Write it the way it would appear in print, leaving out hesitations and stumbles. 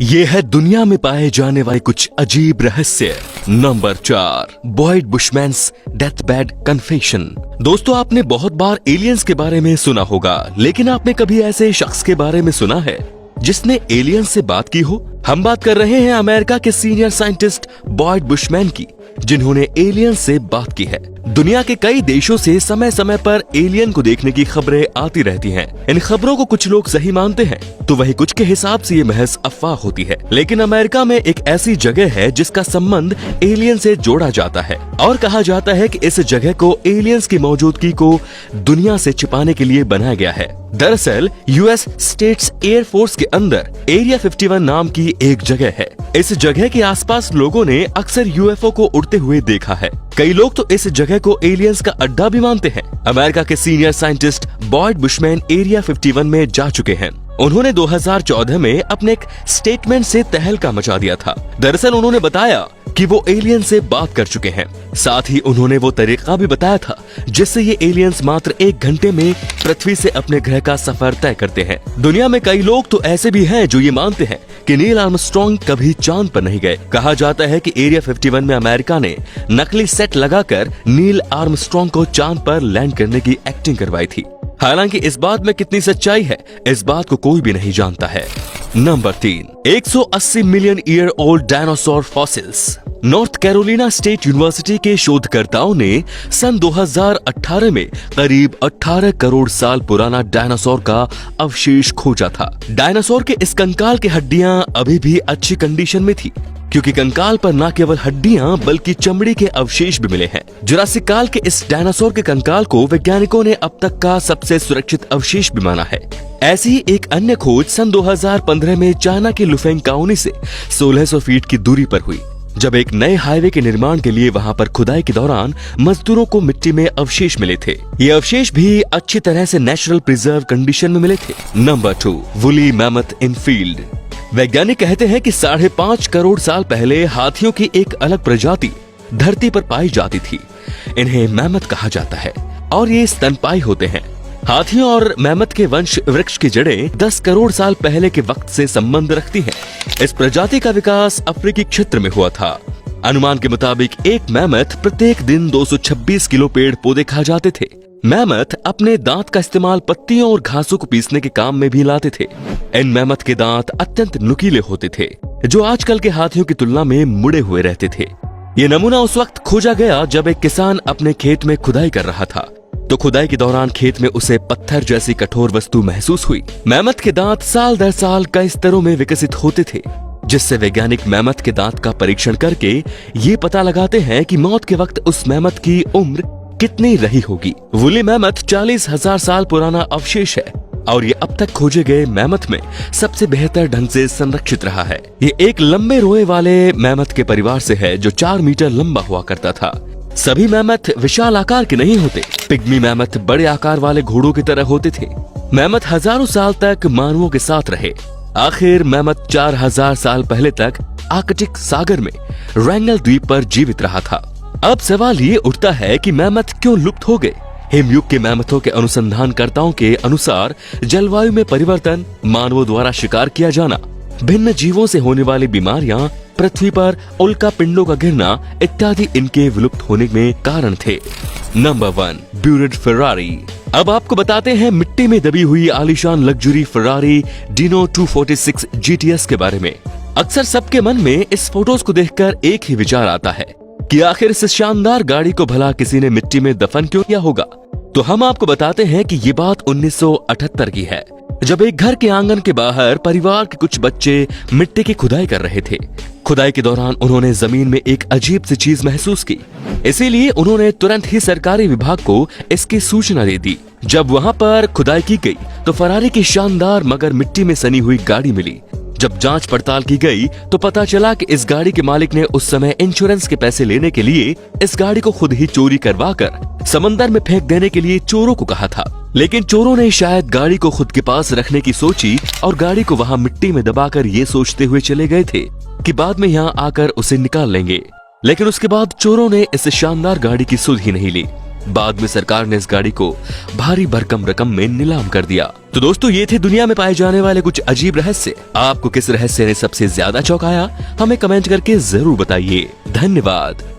ये है दुनिया में पाए जाने वाले कुछ अजीब रहस्य। Number 4, Boyd Bushman's deathbed confession. दोस्तों, आपने बहुत बार एलियंस के बारे में सुना होगा, लेकिन आपने कभी ऐसे शख्स के बारे में सुना है जिसने एलियंस से बात की हो? हम बात कर रहे हैं अमेरिका के सीनियर साइंटिस्ट बॉयड बुशमैन की, जिन्होंने एलियन से बात की है। दुनिया के कई देशों से समय समय पर एलियन को देखने की खबरें आती रहती हैं। इन खबरों को कुछ लोग सही मानते हैं तो वही कुछ के हिसाब से ये महज अफवाह होती है। लेकिन अमेरिका में एक ऐसी जगह है जिसका संबंध एलियन से जोड़ा जाता है और कहा जाता है कि इस जगह को एलियंस की मौजूदगी को दुनिया से छिपाने के लिए बनाया गया है। दरअसल यूएस स्टेट्स एयर फोर्स के अंदर एरिया 51 नाम की एक जगह है। इस जगह के आसपास लोगों ने अक्सर यूएफओ को उड़ते हुए देखा है। कई लोग तो इस जगह को एलियंस का अड्डा भी मानते हैं। अमेरिका के senior scientist Boyd Bushman area 51 में जा चुके हैं। उन्होंने 2014 में अपने एक स्टेटमेंट से तहलका मचा दिया था। दरअसल उन्होंने बताया कि वो एलियन से बात कर चुके हैं। साथ ही उन्होंने वो तरीका भी बताया था जिससे ये एलियंस मात्र 1 घंटे में पृथ्वी से अपने ग्रह का सफर तय करते हैं। दुनिया में कई लोग तो ऐसे भी हैं जो ये मानते हैं कि नील आर्मस्ट्रांग कभी चांद पर नहीं गए। कहा जाता है कि एरिया 51 में अमेरिका ने नकली सेट लगाकर नील आर्मस्ट्रांग को चांद पर लैंड करने की एक्टिंग करवाई थी। हालांकि इस बात में कितनी सच्चाई है, इस बात को कोई भी नहीं जानता है। Number 3, 180 million year old dinosaur fossils. North Carolina state university के शोधकर्ताओं ने सन 2018 में करीब 18 करोड़ साल पुराना डायनासोर का अवशेष खोजा था। डायनासोर के इस कंकाल की हड्डियां अभी भी अच्छी कंडीशन में थी, क्योंकि कंकाल पर न केवल हड्डियां बल्कि चमड़ी के अवशेष भी मिले हैं। जुरासिक काल के इस डायनासोर के कंकाल को वैज्ञानिकों ने अब तक का सबसे सुरक्षित अवशेष भी माना है। ऐसी ही एक अन्य खोज सन 2015 में चाइना के लुफेंग काउनी से 1600 फीट की दूरी पर हुई, जब एक नए हाईवे के निर्माण के लिए वहां पर खुदाई के दौरान मजदूरों को मिट्टी में अवशेष मिले थे। ये अवशेष भी अच्छी तरह से नेचुरल प्रिजर्व कंडीशन में मिले थे। नंबर 2, वुली मैमथ इन फील्ड। वैज्ञानिक कहते हैं कि 5.5 करोड़ साल पहले हाथियों की एक अलग प्रजाति धरती पर पाई जाती थी। इन्हें मैमथ कहा जाता है और ये स्तनपायी होते हैं। हाथियों और मैमथ के वंश वृक्ष की जड़ें 10 करोड़ साल पहले के वक्त से संबंध रखती हैं। इस प्रजाति का विकास अफ्रीकी क्षेत्र में हुआ था। अनुमान के मुताबिक एक मैमथ प्रत्येक दिन 226 किलो पेड़ पौधे खा जाते थे। मैमथ अपने दांत का इस्तेमाल पत्तियों और घासों को पीसने के काम में भी लाते थे। इन मैमथ के दांत अत्यंत नुकीले होते थे, जो आजकल के हाथियों की तुलना में मुड़े हुए रहते थे। ये नमूना उस वक्त खोजा गया जब एक किसान अपने खेत में खुदाई कर रहा था, तो खुदाई के दौरान खेत में उसे पत्थर जैसी कठोर वस्तु महसूस हुई। मैमथ के दांत साल दर साल कई स्तरों में विकसित होते थे, जिससे वैज्ञानिक मैमथ के दांत का परीक्षण करके ये पता लगाते हैं कि मौत के वक्त उस मैमथ की उम्र कितनी रही होगी। वुली मैमथ 40,000 साल पुराना अवशेष है और ये अब तक खोजे गए मैमथ में सबसे बेहतर ढंग से संरक्षित रहा है। ये एक लंबे रोए वाले मैमथ के परिवार से है जो 4 मीटर लंबा हुआ करता था। सभी मैमथ विशाल आकार के नहीं होते। पिग्मी मैमथ बड़े आकार वाले घोड़ों की तरह होते थे। मैमथ हजारों साल तक मानवों के साथ रहे। आखिर मैमथ 4000 साल पहले तक आर्कटिक सागर में रैंगल द्वीप पर जीवित रहा था। अब सवाल ये उठता है कि मैमथ क्यों लुप्त हो गए? हिमयुग के मैमथों के अनुसंधानकर्ताओं के अनुसार जलवायु में परिवर्तन, मानवों द्वारा शिकार किया जाना, भिन्न जीवों से होने वाली बीमारियां, पृथ्वी पर उल्का पिंडों का गिरना इत्यादि इनके विलुप्त होने में कारण थे। Number 1, buried Ferrari. अब आपको बताते हैं मिट्टी में दबी हुई आलीशान लग्जरी फेरारी डिनो 246 GTS के बारे में। अक्सर सबके मन में इस फोटोज को देखकर एक ही विचार आता है कि आखिर इस शानदार गाड़ी को भला किसी ने मिट्टी में दफन क्यों किया होगा? तो हम आपको बताते हैं कि ये बात 1978 की है, जब एक घर के आंगन के बाहर परिवार के कुछ बच्चे मिट्टी की खुदाई कर रहे थे। खुदाई के दौरान उन्होंने जमीन में एक अजीब सी चीज महसूस की। इसीलिए उन्होंने तुरंत ही सरकारी विभाग को इसकी सूचना दे दी। जब वहां पर खुदाई की गई तो फरारी की शानदार मगर मिट्टी में सनी हुई गाड़ी मिली। जब जांच पड़ताल की गई तो पता चला कि इस गाड़ी के मालिक ने उस समय इंश्योरेंस के पैसे लेने के लिए इस गाड़ी को खुद ही चोरी करवाकर समंदर में फेंक देने के लिए चोरों को कहा था। लेकिन चोरों ने शायद गाड़ी को खुद के पास रखने की सोची और गाड़ी को वहां मिट्टी में दबाकर ये सोचते हुए चले गए थे कि बाद में यहाँ आकर उसे निकाल लेंगे। लेकिन उसके बाद चोरों ने इस शानदार गाड़ी की सुध ही नहीं ली। बाद में सरकार ने इस गाड़ी को भारी भरकम रकम में नीलाम कर दिया। तो दोस्तों ये थे दुनिया में पाए जाने वाले कुछ अजीब रहस्य। आपको किस रहस्य ने सबसे ज्यादा चौंकाया हमें कमेंट करके जरूर बताइए। धन्यवाद।